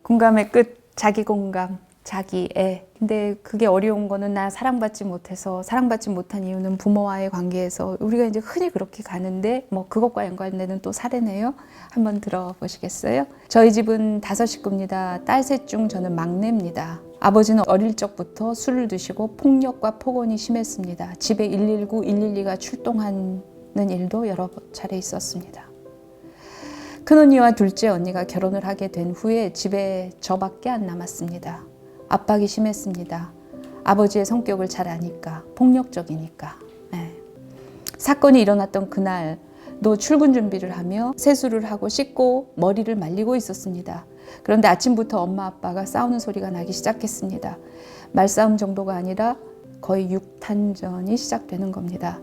공감의 끝, 자기 공감, 자기 애. 근데 그게 어려운 거는 나 사랑받지 못해서, 사랑받지 못한 이유는 부모와의 관계에서 우리가 이제 흔히 그렇게 가는데 뭐 그것과 연관되는 또 사례네요. 한번 들어보시겠어요? 저희 집은 5식구입니다. 딸 셋 중 저는 막내입니다. 아버지는 어릴 적부터 술을 드시고 폭력과 폭언이 심했습니다. 집에 119, 112가 출동하는 일도 여러 차례 있었습니다. 큰언니와 둘째 언니가 결혼을 하게 된 후에 집에 저밖에 안 남았습니다. 압박이 심했습니다. 아버지의 성격을 잘 아니까, 폭력적이니까. 네. 사건이 일어났던 그날도 출근 준비를 하며 세수를 하고 씻고 머리를 말리고 있었습니다. 그런데 아침부터 엄마 아빠가 싸우는 소리가 나기 시작했습니다. 말싸움 정도가 아니라 거의 육탄전이 시작되는 겁니다.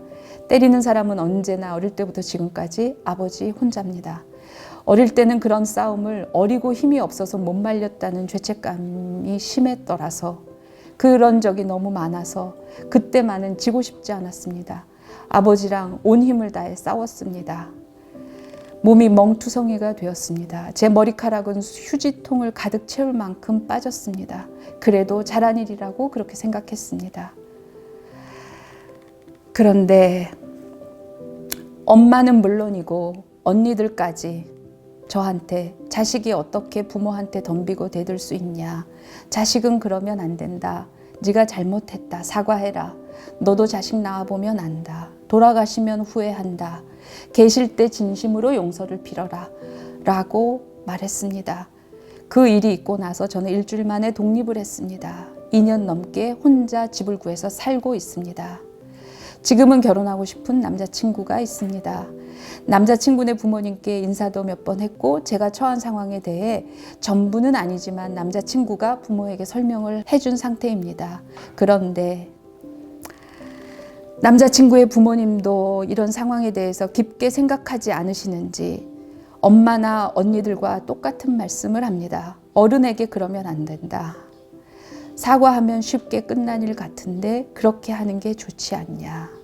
때리는 사람은 언제나 어릴 때부터 지금까지 아버지 혼자입니다. 어릴 때는 그런 싸움을 어리고 힘이 없어서 못 말렸다는 죄책감이 심했더라서 그런 적이 너무 많아서 그때만은 지고 싶지 않았습니다. 아버지랑 온 힘을 다해 싸웠습니다. 몸이 멍투성이가 되었습니다. 제 머리카락은 휴지통을 가득 채울 만큼 빠졌습니다. 그래도 잘한 일이라고 그렇게 생각했습니다. 그런데 엄마는 물론이고 언니들까지 저한테 자식이 어떻게 부모한테 덤비고 대들 수 있냐. 자식은 그러면 안 된다. 네가 잘못했다. 사과해라. 너도 자식 낳아보면 안다. 돌아가시면 후회한다. 계실 때 진심으로 용서를 빌어라. 라고 말했습니다. 그 일이 있고 나서 저는 일주일 만에 독립을 했습니다. 2년 넘게 혼자 집을 구해서 살고 있습니다. 지금은 결혼하고 싶은 남자친구가 있습니다. 남자친구네 부모님께 인사도 몇 번 했고 제가 처한 상황에 대해 전부는 아니지만 남자친구가 부모에게 설명을 해준 상태입니다. 그런데 남자친구의 부모님도 이런 상황에 대해서 깊게 생각하지 않으시는지 엄마나 언니들과 똑같은 말씀을 합니다. 어른에게 그러면 안 된다. 사과하면 쉽게 끝난 일 같은데 그렇게 하는 게 좋지 않냐.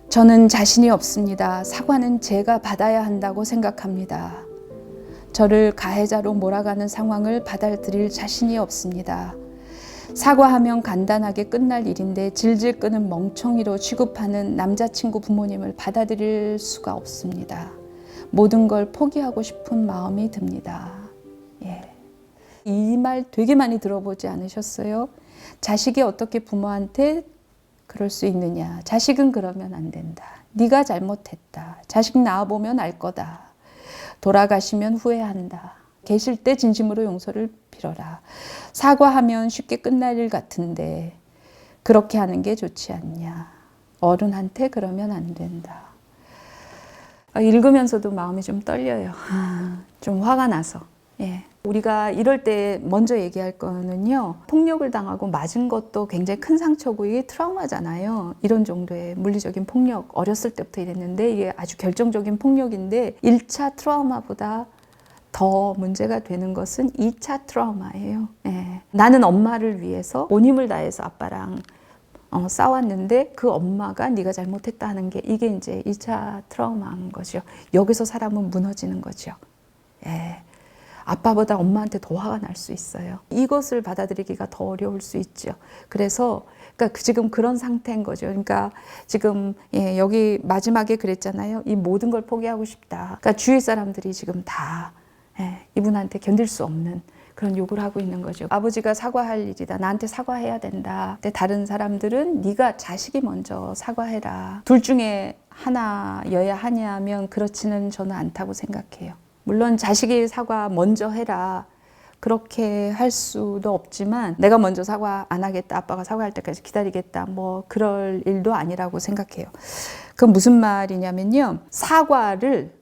저는 자신이 없습니다. 사과는 제가 받아야 한다고 생각합니다. 저를 가해자로 몰아가는 상황을 받아들일 자신이 없습니다. 사과하면 간단하게 끝날 일인데 질질 끄는 멍청이로 취급하는 남자친구 부모님을 받아들일 수가 없습니다. 모든 걸 포기하고 싶은 마음이 듭니다. 예. 이 말 되게 많이 들어보지 않으셨어요? 자식이 어떻게 부모한테 그럴 수 있느냐. 자식은 그러면 안 된다. 네가 잘못했다. 자식 낳아보면 알 거다. 돌아가시면 후회한다. 계실 때 진심으로 용서를 빌어라. 사과하면 쉽게 끝날 일 같은데 그렇게 하는 게 좋지 않냐. 어른한테 그러면 안 된다. 읽으면서도 마음이 좀 떨려요. 좀 화가 나서. 예. 우리가 이럴 때 먼저 얘기할 거는요. 폭력을 당하고 맞은 것도 굉장히 큰 상처고 이게 트라우마잖아요. 이런 정도의 물리적인 폭력, 어렸을 때부터 이랬는데 이게 아주 결정적인 폭력인데 1차 트라우마보다 더 문제가 되는 것은 2차 트라우마예요. 예. 나는 엄마를 위해서 온 힘을 다해서 아빠랑 싸웠는데 그 엄마가 네가 잘못했다 하는 게 이게 이제 2차 트라우마인 거죠. 여기서 사람은 무너지는 거죠. 예. 아빠보다 엄마한테 더 화가 날 수 있어요. 이것을 받아들이기가 더 어려울 수 있죠. 그래서 그러니까 지금 그런 상태인 거죠. 그러니까 지금 여기 마지막에 그랬잖아요. 이 모든 걸 포기하고 싶다. 그러니까 주위 사람들이 지금 다 이분한테 견딜 수 없는 그런 요구를 하고 있는 거죠. 아버지가 사과할 일이다. 나한테 사과해야 된다. 근데 다른 사람들은 네가 자식이 먼저 사과해라. 둘 중에 하나여야 하냐면 그렇지는 저는 않다고 생각해요. 물론 자식이 사과 먼저 해라. 그렇게 할 수도 없지만 내가 먼저 사과 안 하겠다. 아빠가 사과할 때까지 기다리겠다. 뭐 그럴 일도 아니라고 생각해요. 그건 무슨 말이냐면요. 사과를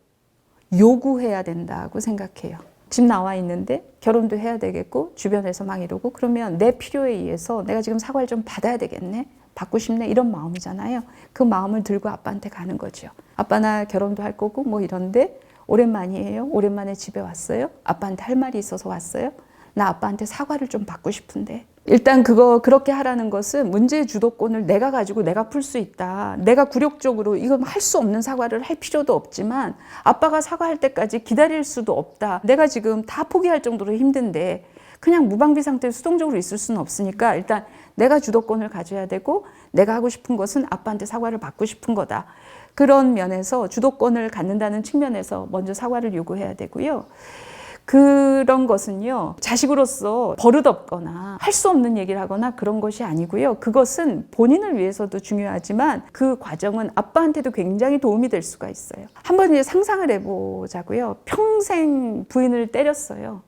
요구해야 된다고 생각해요. 집 나와 있는데 결혼도 해야 되겠고 주변에서 막 이러고 그러면 내 필요에 의해서 내가 지금 사과를 좀 받아야 되겠네. 받고 싶네 이런 마음이잖아요. 그 마음을 들고 아빠한테 가는 거죠. 아빠 나 결혼도 할 거고 뭐 이런데 오랜만이에요. 오랜만에 집에 왔어요. 아빠한테 할 말이 있어서 왔어요. 나 아빠한테 사과를 좀 받고 싶은데 일단 그렇게 하라는 것은 문제의 주도권을 내가 가지고 내가 풀 수 있다. 내가 굴욕적으로 이건 할 수 없는 사과를 할 필요도 없지만 아빠가 사과할 때까지 기다릴 수도 없다. 내가 지금 다 포기할 정도로 힘든데 그냥 무방비 상태로 수동적으로 있을 수는 없으니까 일단 내가 주도권을 가져야 되고 내가 하고 싶은 것은 아빠한테 사과를 받고 싶은 거다. 그런 면에서 주도권을 갖는다는 측면에서 먼저 사과를 요구해야 되고요. 그런 것은요, 자식으로서 버릇없거나 할 수 없는 얘기를 하거나 그런 것이 아니고요. 그것은 본인을 위해서도 중요하지만 그 과정은 아빠한테도 굉장히 도움이 될 수가 있어요. 한번 이제 상상을 해보자고요. 평생 부인을 때렸어요.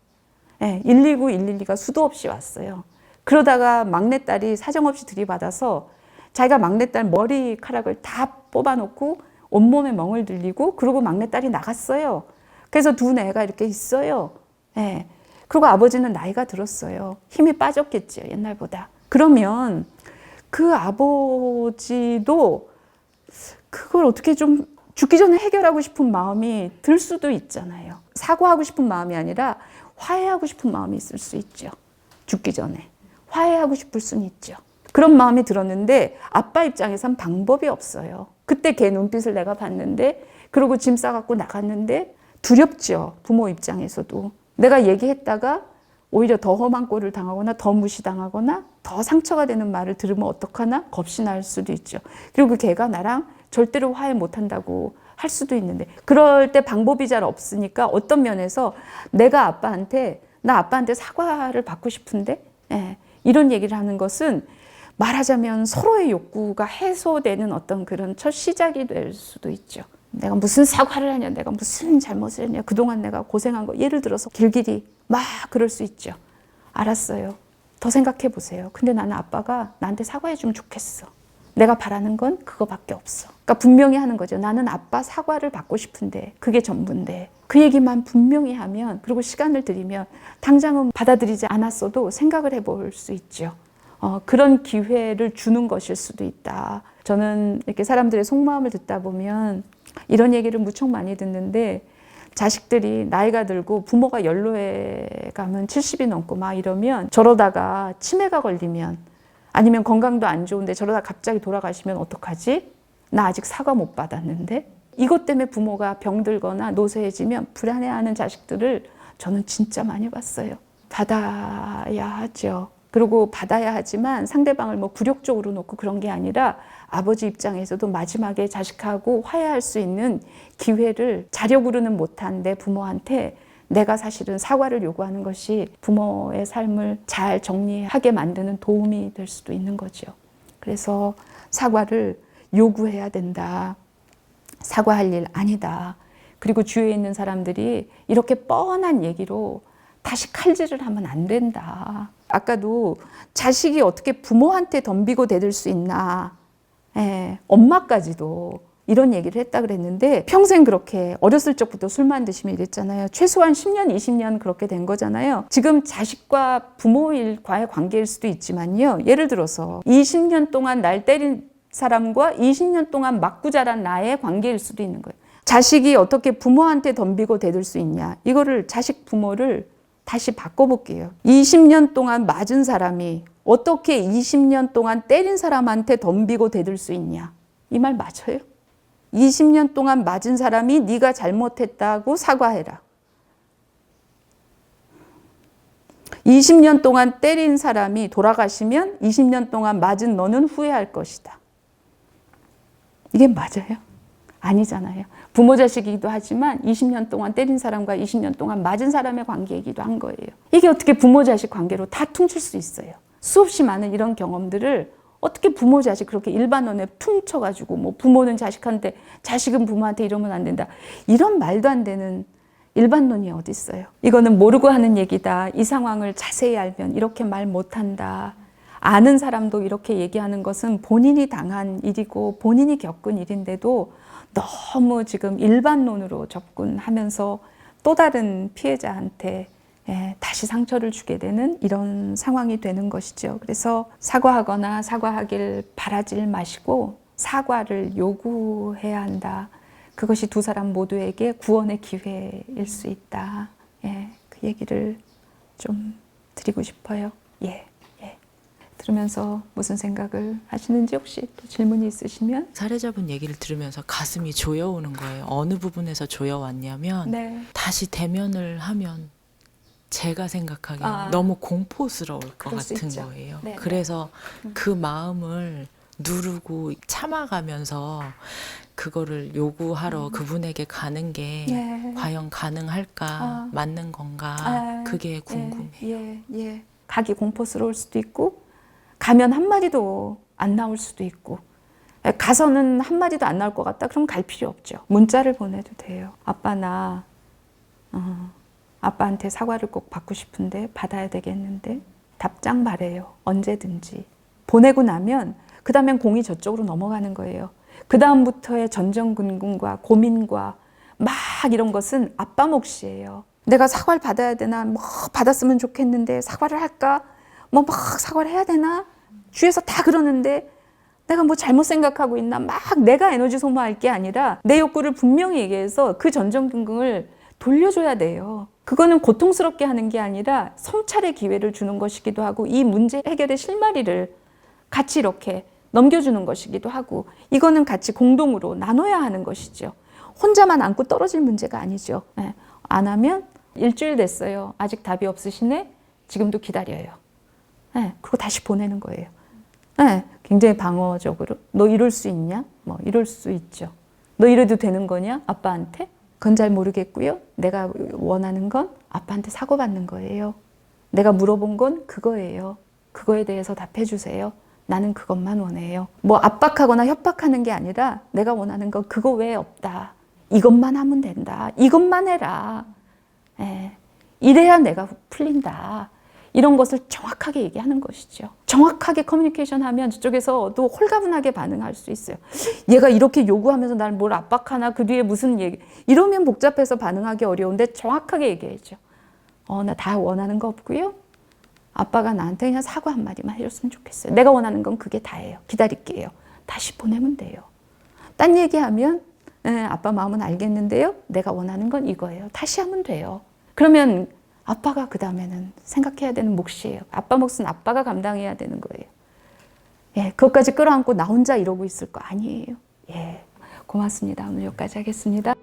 네, 119, 112가 수도 없이 왔어요. 그러다가 막내딸이 사정없이 들이받아서 자기가 막내딸 머리카락을 다 뽑아놓고 온몸에 멍을 들리고 그러고 막내딸이 나갔어요. 그래서 두 애가 이렇게 있어요. 네. 그리고 아버지는 나이가 들었어요. 힘이 빠졌겠죠, 옛날보다. 그러면 그 아버지도 그걸 어떻게 좀 죽기 전에 해결하고 싶은 마음이 들 수도 있잖아요. 사과하고 싶은 마음이 아니라 화해하고 싶은 마음이 있을 수 있죠. 죽기 전에. 화해하고 싶을 수는 있죠. 그런 마음이 들었는데 아빠 입장에선 방법이 없어요. 그때 걔 눈빛을 내가 봤는데 그러고 짐 싸갖고 나갔는데 두렵죠. 부모 입장에서도. 내가 얘기했다가 오히려 더 험한 꼴을 당하거나 더 무시당하거나 더 상처가 되는 말을 들으면 어떡하나 겁이 날 수도 있죠. 그리고 걔가 나랑 절대로 화해 못한다고 할 수도 있는데 그럴 때 방법이 잘 없으니까 어떤 면에서 내가 아빠한테 나 아빠한테 사과를 받고 싶은데 이런 얘기를 하는 것은 말하자면 서로의 욕구가 해소되는 어떤 그런 첫 시작이 될 수도 있죠. 내가 무슨 사과를 하냐, 내가 무슨 잘못을 했냐, 그동안 내가 고생한 거, 예를 들어서 길길이 막 그럴 수 있죠. 알았어요. 더 생각해 보세요. 근데 나는 아빠가 나한테 사과해 주면 좋겠어. 내가 바라는 건 그거밖에 없어. 그러니까 분명히 하는 거죠. 나는 아빠 사과를 받고 싶은데 그게 전부인데 그 얘기만 분명히 하면 그리고 시간을 들이면 당장은 받아들이지 않았어도 생각을 해볼 수 있죠. 그런 기회를 주는 것일 수도 있다. 저는 이렇게 사람들의 속마음을 듣다 보면 이런 얘기를 무척 많이 듣는데 자식들이 나이가 들고 부모가 연로에 가면 70이 넘고 막 이러면 저러다가 치매가 걸리면 아니면 건강도 안 좋은데 저러다 갑자기 돌아가시면 어떡하지? 나 아직 사과 못 받았는데? 이것 때문에 부모가 병들거나 노쇠해지면 불안해하는 자식들을 저는 진짜 많이 봤어요. 받아야 하죠. 그리고 받아야 하지만 상대방을 뭐 굴욕적으로 놓고 그런 게 아니라 아버지 입장에서도 마지막에 자식하고 화해할 수 있는 기회를 자력으로는 못한 내 부모한테 내가 사실은 사과를 요구하는 것이 부모의 삶을 잘 정리하게 만드는 도움이 될 수도 있는 거죠. 그래서 사과를 요구해야 된다. 사과할 일 아니다. 그리고 주위에 있는 사람들이 이렇게 뻔한 얘기로 다시 칼질을 하면 안 된다. 아까도 자식이 어떻게 부모한테 덤비고 대들 수 있나. 엄마까지도 이런 얘기를 했다 그랬는데 평생 그렇게 어렸을 적부터 술만 드시면 이랬잖아요. 최소한 10년, 20년 그렇게 된 거잖아요. 지금 자식과 부모과의 관계일 수도 있지만요. 예를 들어서 20년 동안 날 때린 사람과 20년 동안 맞고 자란 나의 관계일 수도 있는 거예요. 자식이 어떻게 부모한테 덤비고 대들 수 있냐. 이거를 자식 부모를 다시 바꿔볼게요. 20년 동안 맞은 사람이 어떻게 20년 동안 때린 사람한테 덤비고 대들 수 있냐. 이 말 맞아요? 20년 동안 맞은 사람이 네가 잘못했다고 사과해라. 20년 동안 때린 사람이 돌아가시면 20년 동안 맞은 너는 후회할 것이다. 이게 맞아요? 아니잖아요. 부모 자식이기도 하지만 20년 동안 때린 사람과 20년 동안 맞은 사람의 관계이기도 한 거예요. 이게 어떻게 부모 자식 관계로 다 퉁칠 수 있어요? 수없이 많은 이런 경험들을 어떻게 부모 자식 그렇게 일반론에 퉁쳐가지고 뭐 부모는 자식한테 자식은 부모한테 이러면 안 된다. 이런 말도 안 되는 일반론이 어디 있어요? 이거는 모르고 하는 얘기다. 이 상황을 자세히 알면 이렇게 말 못한다. 아는 사람도 이렇게 얘기하는 것은 본인이 당한 일이고 본인이 겪은 일인데도 너무 지금 일반론으로 접근하면서 또 다른 피해자한테 다시 상처를 주게 되는 이런 상황이 되는 것이죠. 그래서 사과하거나 사과하길 바라질 마시고 사과를 요구해야 한다. 그것이 두 사람 모두에게 구원의 기회일 수 있다. 그 얘기를 좀 드리고 싶어요. 들으면서 무슨 생각을 하시는지 혹시 또 질문이 있으시면. 사례자분 얘기를 들으면서 가슴이 조여오는 거예요. 어느 부분에서 조여왔냐면 네. 다시 대면을 하면 제가 생각하기엔 너무 공포스러울 것 그럴 수 같은 있죠. 거예요. 네, 그래서 그 마음을 누르고 참아가면서 그거를 요구하러 그분에게 가는 게 예. 과연 가능할까, 맞는 건가, 그게 궁금해요. 예. 가기 공포스러울 수도 있고 가면 한마디도 안 나올 수도 있고 가서는 한마디도 안 나올 것 같다. 그럼 갈 필요 없죠. 문자를 보내도 돼요. 아빠 나 아빠한테 사과를 꼭 받고 싶은데 받아야 되겠는데 답장 바래요. 언제든지. 보내고 나면 그 다음엔 공이 저쪽으로 넘어가는 거예요. 그 다음부터의 전전긍긍과 고민과 막 이런 것은 아빠 몫이에요. 내가 사과를 받아야 되나? 뭐 받았으면 좋겠는데 사과를 할까? 뭐 막 사과를 해야 되나? 주위에서 다 그러는데 내가 뭐 잘못 생각하고 있나? 막 내가 에너지 소모할 게 아니라 내 욕구를 분명히 얘기해서 그 전전긍긍을 돌려줘야 돼요. 그거는 고통스럽게 하는 게 아니라 성찰의 기회를 주는 것이기도 하고 이 문제 해결의 실마리를 같이 이렇게 넘겨주는 것이기도 하고 이거는 같이 공동으로 나눠야 하는 것이죠. 혼자만 안고 떨어질 문제가 아니죠. 네. 안 하면 일주일 됐어요. 아직 답이 없으시네? 지금도 기다려요. 네. 그리고 다시 보내는 거예요. 네. 굉장히 방어적으로 너 이럴 수 있냐? 뭐 이럴 수 있죠. 너 이래도 되는 거냐? 아빠한테? 그건 잘 모르겠고요. 내가 원하는 건 아빠한테 사과받는 거예요. 내가 물어본 건 그거예요. 그거에 대해서 답해 주세요. 나는 그것만 원해요. 뭐 압박하거나 협박하는 게 아니라 내가 원하는 건 그거 외에 없다. 이것만 하면 된다. 이것만 해라. 예. 이래야 내가 풀린다. 이런 것을 정확하게 얘기하는 것이죠. 정확하게 커뮤니케이션 하면 저쪽에서도 홀가분하게 반응할 수 있어요. 얘가 이렇게 요구하면서 날 뭘 압박하나 그 뒤에 무슨 얘기 이러면 복잡해서 반응하기 어려운데 정확하게 얘기해야죠. 나 다 원하는 거 없고요. 아빠가 나한테 그냥 사과 한마디만 해줬으면 좋겠어요. 내가 원하는 건 그게 다예요. 기다릴게요. 다시 보내면 돼요. 딴 얘기하면 아빠 마음은 알겠는데요. 내가 원하는 건 이거예요. 다시 하면 돼요. 그러면 아빠가 그 다음에는 생각해야 되는 몫이에요. 아빠 몫은 아빠가 감당해야 되는 거예요. 예, 그것까지 끌어안고 나 혼자 이러고 있을 거 아니에요. 예, 고맙습니다. 오늘 여기까지 하겠습니다.